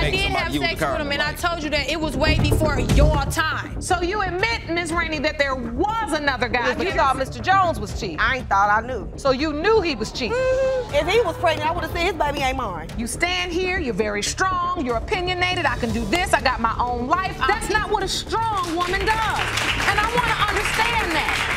I did have sex with him, and I told you that it was way before your time. So you admit, Ms. Rainey, that there was another guy, but you thought Mr. Jones was cheating. I ain't thought I knew. So you knew he was cheating. If he was pregnant, I would have said his baby ain't mine. You stand here, you're very strong, you're opinionated, I can do this, I got my own life. That's not what a strong woman does. And I want to understand that.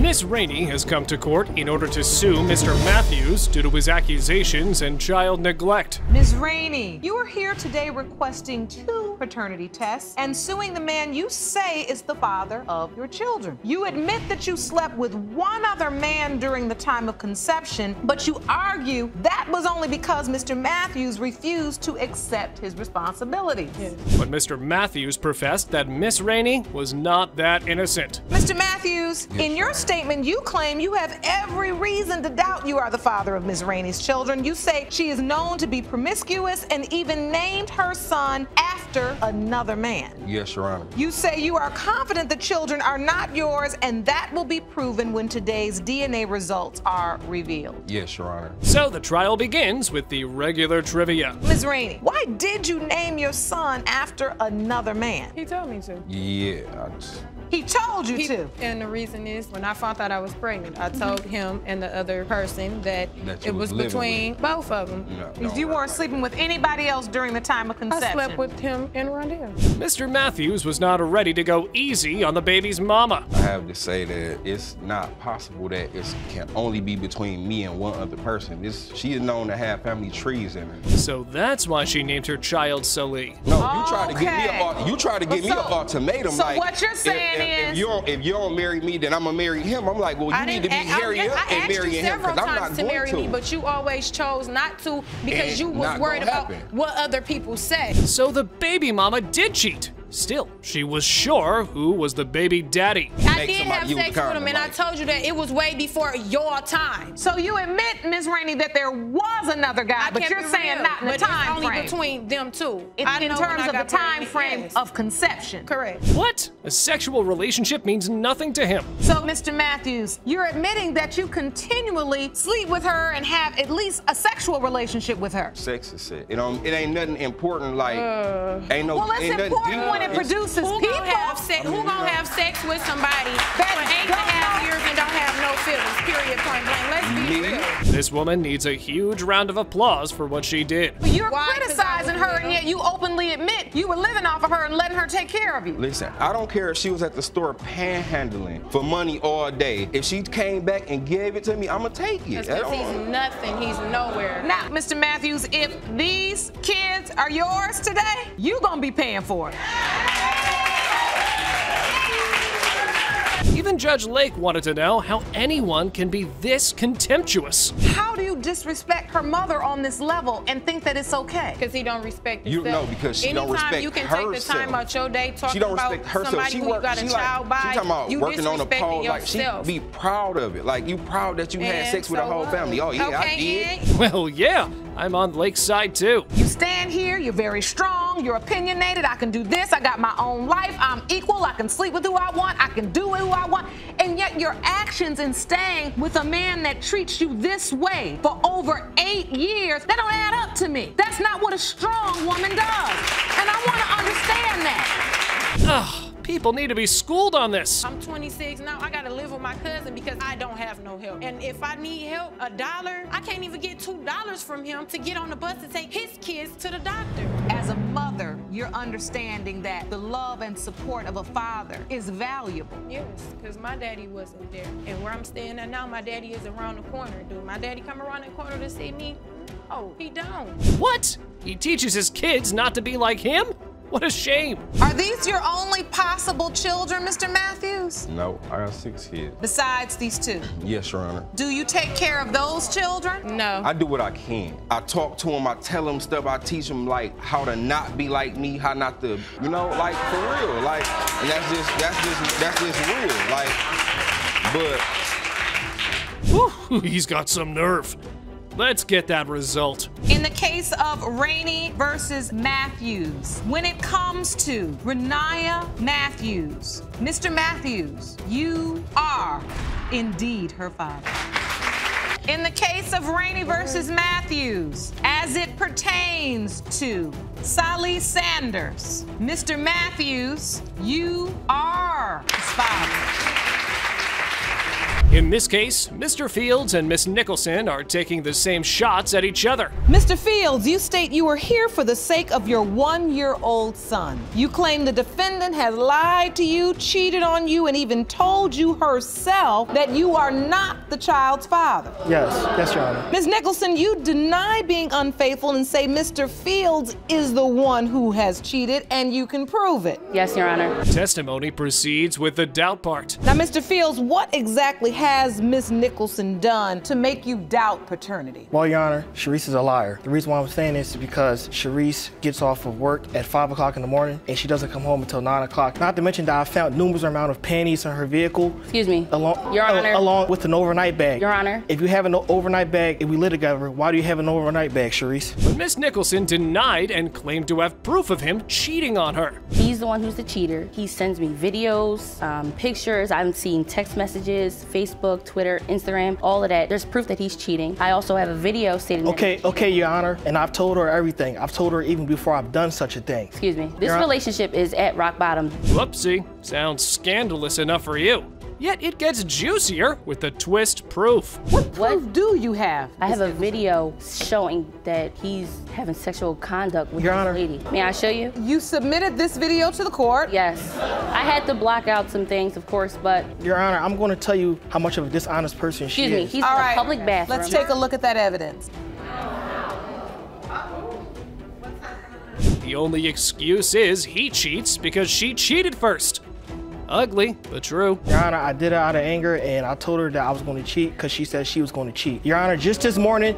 Miss Rainey has come to court in order to sue Mr. Matthews due to his accusations and child neglect. Ms. Rainey, you are here today requesting 2 paternity tests and suing the man you say is the father of your children. You admit that you slept with one other man during the time of conception, but you argue that was only because Mr. Matthews refused to accept his responsibility. But Mr. Matthews professed that Miss Rainey was not that innocent. Mr. Matthews, in your statement, you claim you have every reason to doubt you are the father of Ms. Rainey's children. You say she is known to be promiscuous and even named her son after another man. Yes, Your Honor. You say you are confident the children are not yours, and that will be proven when today's DNA results are revealed. Yes, Your Honor. So the trial begins with the regular trivia. Ms. Rainey, why did you name your son after another man? He told me to. Yeah, He told you to. And the reason is, when I found out I was pregnant, I told him and the other person that it was between both of them. No, you weren't sleeping with anybody else during the time of conception. I slept with him and Rondell. Mr. Matthews was not ready to go easy on the baby's mama. I have to say that it's not possible that it can only be between me and one other person. She is known to have family trees in her. So that's why she named her child Sully. No, you tried to get me an ultimatum. So like, what you're saying is, if you don't marry me, then I'm gonna marry him. I'm like, well, you need to be marrying him and marrying him, because I'm not going to. But you always chose not to because you was worried about what other people say. So the baby mama did cheat. Still, she was sure who was the baby daddy. I did have sex with him, and I told you that it was way before your time. So you admit, Ms. Rainey, that there was another guy, but you're saying not in the time frame. Only between them two. In terms of the time frame of conception. Correct. What? A sexual relationship means nothing to him. So, Mr. Matthews, you're admitting that you continually sleep with her and have at least a sexual relationship with her. Sex is sex. It ain't nothing important like, ain't no. Well, it's important when it produces people. Who gonna have sex with somebody for 8.5 years and don't have no feelings, period, point blank? Let's be real. This woman needs a huge round of applause for what she did. But you're criticizing her, and yet you openly admit you were living off of her and letting her take care of you. Listen, I don't care if she was at the store panhandling for money all day. If she came back and gave it to me, I'm gonna take it. Because he's nothing, he's nowhere. Now, Mr. Matthews, if these kids are yours today, you're gonna be paying for it. Even Judge Lake wanted to know how anyone can be this contemptuous. How do you disrespect her mother on this level and think that it's okay? Because he don't respect herself. You know, because she don't respect herself. Anytime you can take the time out your day talking about somebody who you got a child by, she talking about working on a pole, like she yourself. be proud of it. Like, you proud that you had sex with her whole family. Oh yeah, I did. Well, yeah, I'm on Lake's side too. You stand here, you're very strong, you're opinionated, I can do this, I got my own life, I'm equal, I can sleep with who I want, I can do who I want, and yet your actions in staying with a man that treats you this way for over 8 years, that don't add up to me. That's not what a strong woman does, and I want to understand that. Ugh. People need to be schooled on this. I'm 26 now. I gotta live with my cousin because I don't have no help. And if I need help, $1, I can't even get $2 from him to get on the bus to take his kids to the doctor. As a mother, you're understanding that the love and support of a father is valuable. Yes, because my daddy wasn't there. And where I'm staying at now, my daddy is around the corner. Do my daddy come around the corner to see me? Oh, he don't. What? He teaches his kids not to be like him? What a shame. Are these your only possible children, Mr. Matthews? No, I got 6 kids. Besides these 2? Yes, Your Honor. Do you take care of those children? No. I do what I can. I talk to them, I tell them stuff, I teach them like how to not be like me, how not to, you know, like for real. Like, and that's just real. Like, but Whew, he's got some nerve. Let's get that result. In the case of Rainey versus Matthews, when it comes to Renaya Matthews, Mr. Matthews, you are indeed her father. In the case of Rainey versus Matthews, as it pertains to Sally Sanders, Mr. Matthews, you are his father. In this case, Mr. Fields and Miss Nicholson are taking the same shots at each other. Mr. Fields, you state you are here for the sake of your 1-year-old son. You claim the defendant has lied to you, cheated on you, and even told you herself that you are not the child's father. Yes, Your Honor. Ms. Nicholson, you deny being unfaithful and say Mr. Fields is the one who has cheated, and you can prove it. Yes, Your Honor. Testimony proceeds with the doubt part. Now, Mr. Fields, what exactly has Ms. Nicholson done to make you doubt paternity? Well, Your Honor, Sharice is a liar. The reason why I'm saying this is because Sharice gets off of work at 5 o'clock in the morning and she doesn't come home until 9 o'clock. Not to mention that I found numerous amount of panties in her vehicle. Excuse me. Your Honor. Along with an overnight bag. Your Honor. If you have an overnight bag and we live together, why do you have an overnight bag, Sharice? But Miss Nicholson denied and claimed to have proof of him cheating on her. He's the one who's the cheater. He sends me videos, pictures. I've seen text messages, Facebook, Twitter, Instagram, all of that. There's proof that he's cheating. I also have a video stating that Okay, Your Honor, and I've told her everything. I've told her even before I've done such a thing. Excuse me. This relationship is at rock bottom. Whoopsie. Sounds scandalous enough for you. Yet it gets juicier with the twist proof. What proof do you have? I have a video showing that he's having sexual conduct with Your this Honor. lady. May I show you? You submitted this video to the court. Yes. I had to block out some things, of course, but Your Honor, I'm going to tell you how much of a dishonest person she excuse me, is. he's All in right. a public bathroom. Let's take a look at that evidence. The only excuse is he cheats because she cheated first. Ugly, but true. Your Honor, I did it out of anger, and I told her that I was going to cheat because she said she was going to cheat. Your Honor, just this morning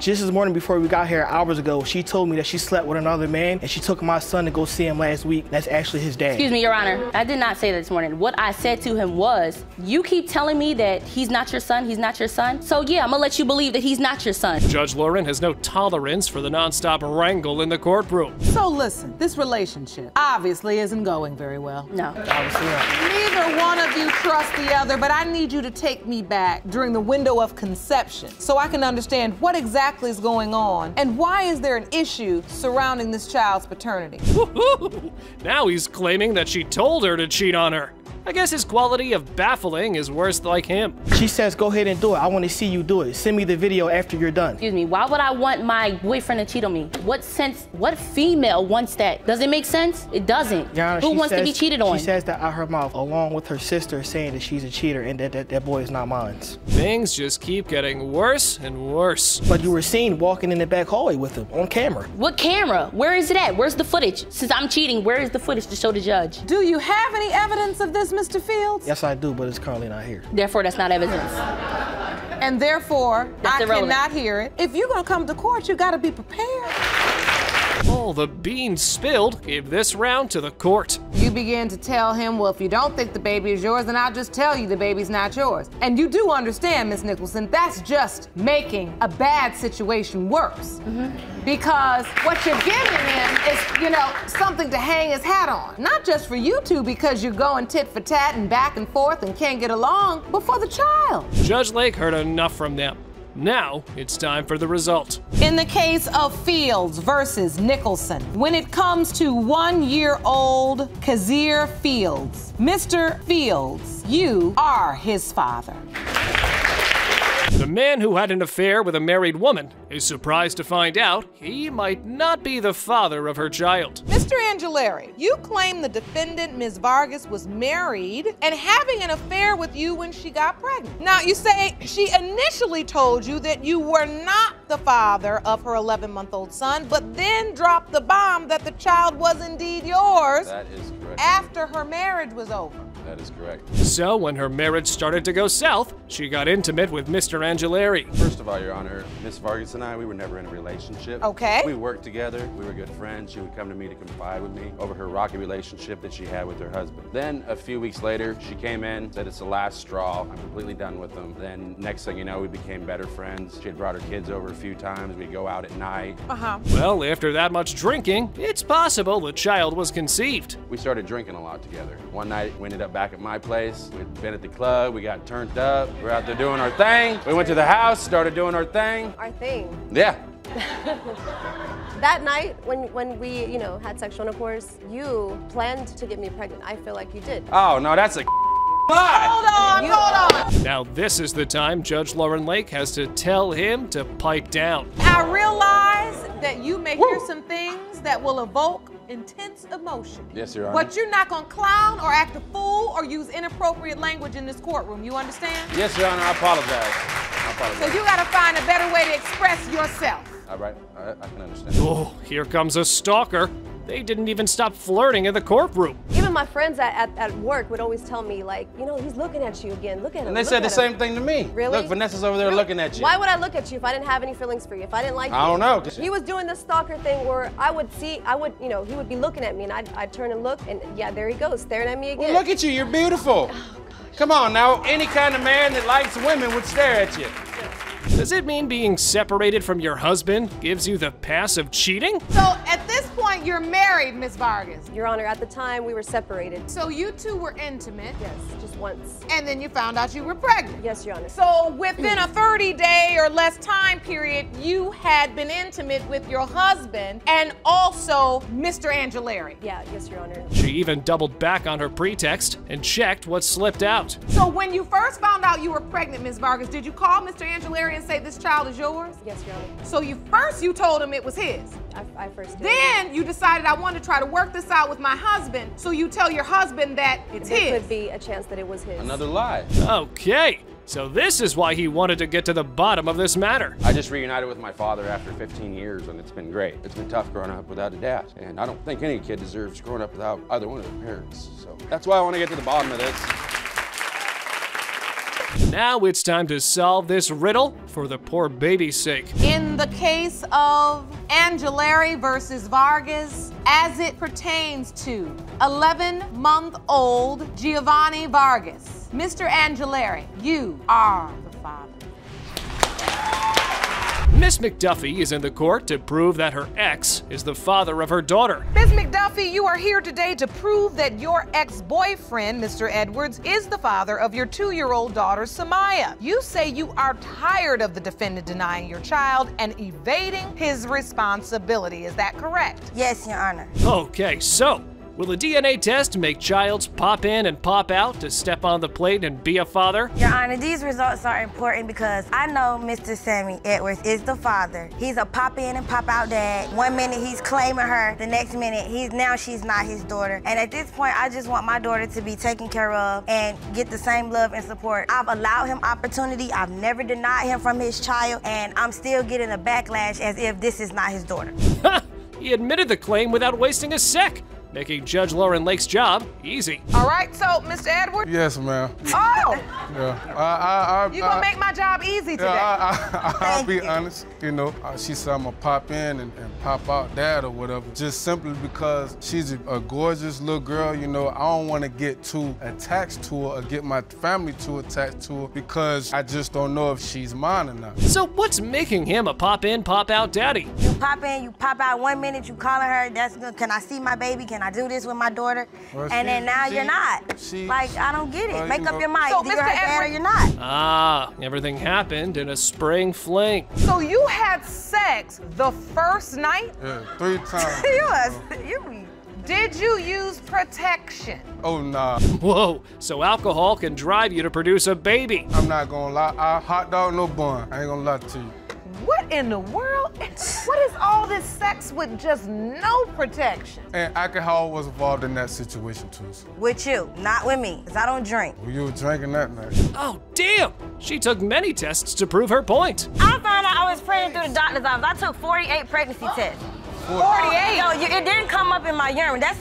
before we got here hours ago, she told me that she slept with another man, and she took my son to go see him last week. That's actually his dad. Excuse me, Your Honor. I did not say that this morning. What I said to him was, you keep telling me that he's not your son, so yeah, I'm gonna let you believe that he's not your son. Judge Lauren has no tolerance for the nonstop wrangle in the courtroom. So listen, this relationship obviously isn't going very well. No. Obviously not. Neither one of you trust the other, but I need you to take me back during the window of conception so I can understand what exactly is going on and why is there an issue surrounding this child's paternity. Woohoo! Now he's claiming that she told her to cheat on her. I guess his quality of baffling is worse like him. She says, go ahead and do it. I want to see you do it. Send me the video after you're done. Excuse me, why would I want my boyfriend to cheat on me? What female wants that? Does it make sense? It doesn't. Your Honor, Who wants to be cheated on? She says that out her mouth, along with her sister saying that she's a cheater and that boy is not mine. Things just keep getting worse and worse. But you were seen walking in the back hallway with him on camera. What camera? Where is it at? Where's the footage? Since I'm cheating, where is the footage to show the judge? Do you have any evidence of this, Mr. Fields? Yes, I do, but it's currently not here. Therefore, that's not evidence. And therefore, That's I irrelevant. cannot hear it. If you're gonna come to court, you gotta be prepared. All the beans spilled gave this round to the court. You begin to tell him, well, if you don't think the baby is yours, then I'll just tell you the baby's not yours. And you do understand, Miss Nicholson, that's just making a bad situation worse. Because what you're giving him is, something to hang his hat on. Not just for you two because you're going tit for tat and back and forth and can't get along, but for the child. Judge Lake heard enough from them. Now it's time for the result. In the case of Fields versus Nicholson, when it comes to 1-year-old Kazir Fields, Mr. Fields, you are his father. The man who had an affair with a married woman is surprised to find out he might not be the father of her child. Mr. Angelari, you claim the defendant, Ms. Vargas, was married and having an affair with you when she got pregnant. Now, you say she initially told you that you were not the father of her 11-month-old son, but then dropped the bomb that the child was indeed yours. That is correct. After her marriage was over. That is correct. So when her marriage started to go south, she got intimate with Mr. Angelari. First of all, Your Honor, Miss Vargas and I, we were never in a relationship. Okay. We worked together. We were good friends. She would come to me to confide with me over her rocky relationship that she had with her husband. Then a few weeks later, she came in, said it's the last straw. I'm completely done with him. Then next thing you know, we became better friends. She had brought her kids over a few times. We'd go out at night. Well, after that much drinking, it's possible the child was conceived. We started drinking a lot together. One night, we ended up back at my place. We'd been at the club, we got turned up, we were out there doing our thing. We went to the house, started doing our thing. Our thing. Yeah. That night, when we, you know, had sexual intercourse, you planned to get me pregnant. I feel like you did. Oh, no, that's a lie. Hold on. Now this is the time Judge Lauren Lake has to tell him to pipe down. I realize that you may hear some things that will evoke intense emotion. Yes, Your Honor. But you're not gonna clown or act a fool or use inappropriate language in this courtroom. You understand? Yes, Your Honor, I apologize. So you gotta find a better way to express yourself. All right, I can understand. Oh, here comes a stalker. They didn't even stop flirting in the courtroom. Even my friends at work would always tell me, like, you know, he's looking at you again. Look at him. And they said the same thing to me. Really? Look, Vanessa's over there looking at you. Why would I look at you if I didn't have any feelings for you? If I didn't like you? I don't know. He was doing this stalker thing where you know, he would be looking at me and I'd turn and look and yeah, there he goes, staring at me again. Well, look at you, you're beautiful. Come on now, any kind of man that likes women would stare at you. Does it mean being separated from your husband gives you the pass of cheating? So at this point, you're married, Ms. Vargas. Your Honor, at the time we were separated. So you two were intimate. Yes, just once. And then you found out you were pregnant. Yes, Your Honor. So within a 30-day or less time period, you had been intimate with your husband and also Mr. Angelari. Yeah, yes, Your Honor. She even doubled back on her pretext and checked what slipped out. So when you first found out you were pregnant, Ms. Vargas, did you call Mr. Angelari and say this child is yours? Yes, Your Honor. So you told him it was his. I first did. Then you decided I want to try to work this out with my husband. So you tell your husband that it's his. There could be a chance that it was his. Another lie. Okay, so this is why he wanted to get to the bottom of this matter. I just reunited with my father after 15 years and it's been great. It's been tough growing up without a dad. And I don't think any kid deserves growing up without either one of their parents. So that's why I want to get to the bottom of this. Now it's time to solve this riddle for the poor baby's sake. In the case of Angelari versus Vargas, as it pertains to 11-month-old Giovanni Vargas, Mr. Angelari, you are the father. Miss McDuffie is in the court to prove that her ex is the father of her daughter. Ms. McDuffie, you are here today to prove that your ex-boyfriend, Mr. Edwards, is the father of your 2-year-old daughter, Samaya. You say you are tired of the defendant denying your child and evading his responsibility. Is that correct? Yes, Your Honor. Okay, so will a DNA test make Childs pop in and pop out to step on the plate and be a father? Your Honor, these results are important because I know Mr. Sammy Edwards is the father. He's a pop in and pop out dad. One minute he's claiming her, the next minute she's not his daughter. And at this point, I just want my daughter to be taken care of and get the same love and support. I've allowed him opportunity. I've never denied him from his child, and I'm still getting a backlash as if this is not his daughter. He admitted the claim without wasting a sec, making Judge Lauren Lake's job easy. All right, so, Mr. Edwards? Yes, ma'am. Oh! Yeah. You gonna make my job easy today. I'll be honest, you know, she said I'm gonna pop in and pop out dad or whatever, just simply because she's a gorgeous little girl, you know. I don't wanna get too attached to her or get my family too attached to her because I just don't know if she's mine or not. So what's making him a pop in, pop out daddy? You pop in, you pop out 1 minute, you calling her, that's good. Can I see my baby? Can I do this with my daughter? Well, and then now you're not. Like, I don't get it. Make up your mind. So, You're her dad or you're not. Ah, everything happened in a spring fling. So you had sex the first night? Yeah, 3 times. Did you use protection? Oh, nah. Whoa, so alcohol can drive you to produce a baby. I'm not gonna lie, hot dog, no bun. I ain't gonna lie to you. What in the world? What is all this sex with just no protection? And alcohol was involved in that situation too. So. With you, not with me, because I don't drink. Well, you were drinking that night. Oh, damn! She took many tests to prove her point. I found out I was pregnant through the doctor's office. I took 48 pregnancy tests. 48? No, it didn't come up in my urine. That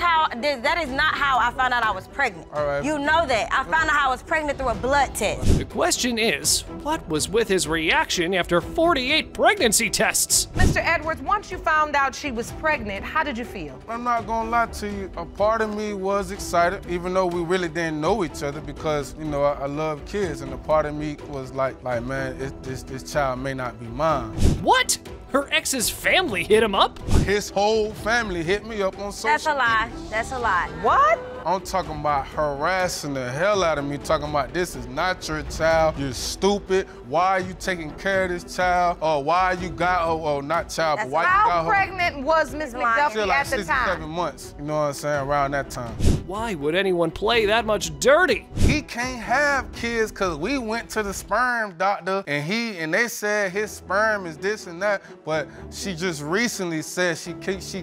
is not how I found out I was pregnant. All right. You know that. I found out I was pregnant through a blood test. The question is, what was with his reaction after 48 pregnancy tests? Mr. Edwards, once you found out she was pregnant, how did you feel? I'm not gonna lie to you. A part of me was excited, even though we really didn't know each other because, you know, I love kids, and a part of me was like man, this child may not be mine. What? Her ex's family hit him up? His whole family hit me up on social media. That's a lie. That's a lie. What? I'm talking about harassing the hell out of me, talking about this is not your child, you're stupid, why are you taking care of this child, or why you got her, or not child, but why you got her. How pregnant was Ms. McDuffie like at the 6 or time? 7 months, you know what I'm saying, around that time. Why would anyone play that much dirty? He can't have kids because we went to the sperm doctor and they said his sperm is this and that, but she just recently said she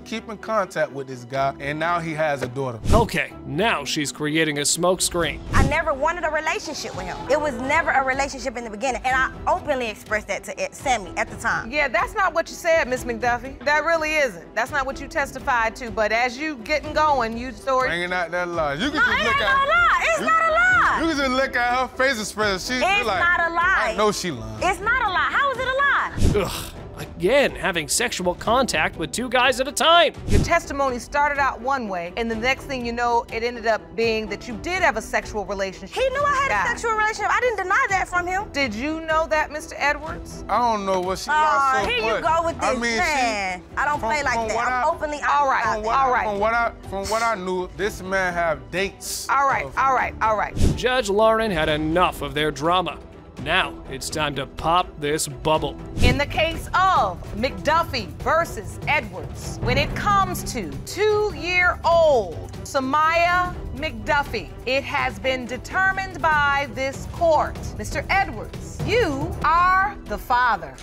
keep in contact with this guy and now he has a daughter. Okay, now she's creating a smokescreen. I never wanted a relationship with him. It was never a relationship in the beginning, and I openly expressed that to Sammy at the time. Yeah, that's not what you said, Miss McDuffie. That really isn't. That's not what you testified to, but as you getting going, you sort of... Bringing out that lie. You can No, just it look ain't at no lie. It's not a lie. You can just look at her face expression. It's like, not a lie. I know she lying. It's not a lie. How is it a lie? Ugh. Again, having sexual contact with 2 guys at a time. Your testimony started out one way, and the next thing you know, it ended up being that you did have a sexual relationship. He knew I had a sexual relationship. I didn't deny that from him. Did you know that, Mr. Edwards? I don't know what she lied so here much. you go with this, I mean, man. I don't play like that. I'm openly honest. All right. From what I knew, this man have dates. All right. Judge Lauren had enough of their drama. Now it's time to pop this bubble. In the case of McDuffie versus Edwards, when it comes to 2-year-old Samaya McDuffie, it has been determined by this court. Mr. Edwards, you are the father.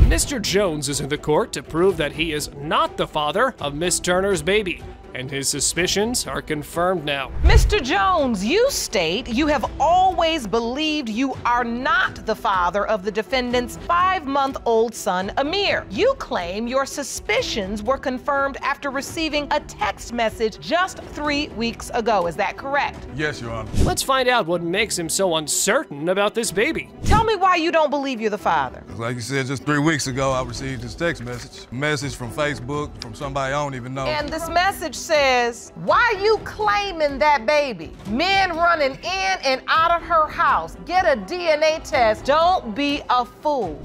Mr. Jones is in the court to prove that he is not the father of Miss Turner's baby, and his suspicions are confirmed now. Mr. Jones, you state you have always believed you are not the father of the defendant's 5-month-old son, Amir. You claim your suspicions were confirmed after receiving a text message just 3 weeks ago. Is that correct? Yes, Your Honor. Let's find out what makes him so uncertain about this baby. Tell me why you don't believe you're the father. Like you said, just 3 weeks ago, I received this text message. A message from Facebook from somebody I don't even know. And this message says, why you claiming that baby? Men running in and out of her house. Get a DNA test. Don't be a fool.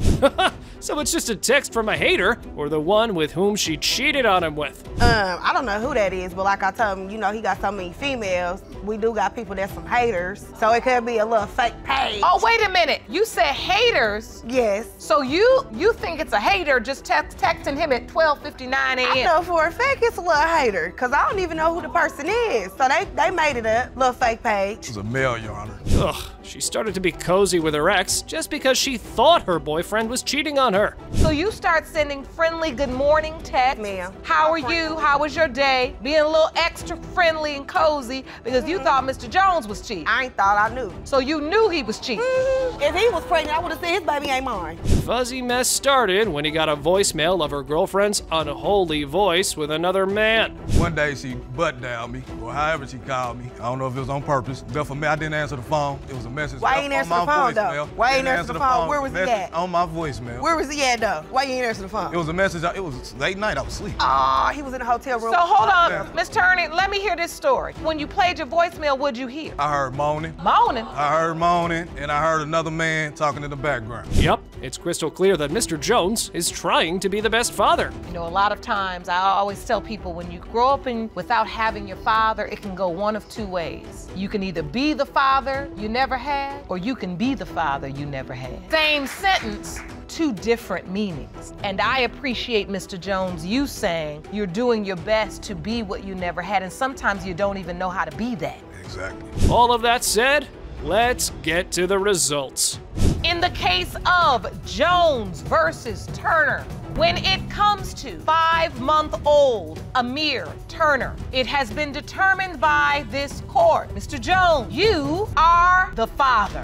So it's just a text from a hater, or the one with whom she cheated on him with? I don't know who that is, but like I told him, you know, he got so many females. We do got people that's some haters, so it could be a little fake page. Oh, wait a minute. You said haters? Yes. So you think it's a hater just texting him at 12:59 a.m.? I know for a fact it's a little hater, because I don't even know who the person is. So they made it up, little fake page. It was a male, Your Honor. Ugh, she started to be cozy with her ex just because she thought her boyfriend was cheating on her. So you start sending friendly good morning texts. Ma'am. How are you? How was your day? Being a little extra friendly and cozy because you thought Mr. Jones was cheating. I ain't thought I knew. So you knew he was cheating. If he was pregnant, I would have said his baby ain't mine. Fuzzy mess started when he got a voicemail of her girlfriend's unholy voice with another man. One day she butt dialed me, or however she called me. I don't know if it was on purpose. But for me, I didn't answer the phone. It was a message Why you ain't answer the phone, though? Why you ain't answer the phone? Where was he at? On my voicemail. Where was he at, though? Why you ain't answer the phone? It was a message. It was late night. I was asleep. Oh, he was in the hotel room. So hold on, Miss Turner, let me hear this story. When you played your voicemail, what'd you hear? I heard moaning. Moaning? I heard moaning, and I heard another man talking in the background. Yep, it's crystal clear that Mr. Jones is trying to be the best father. You know, a lot of times, I always tell people, when you grow up without having your father, it can go one of 2 ways. You can either be the father you never had, or you can be the father you never had. Same sentence, 2 different meanings. And I appreciate, Mr. Jones, you saying you're doing your best to be what you never had, and sometimes you don't even know how to be that. Exactly. All of that said, let's get to the results. In the case of Jones versus Turner, when it comes to 5-month-old Amir Turner, it has been determined by this court. Mr. Jones, you are the father.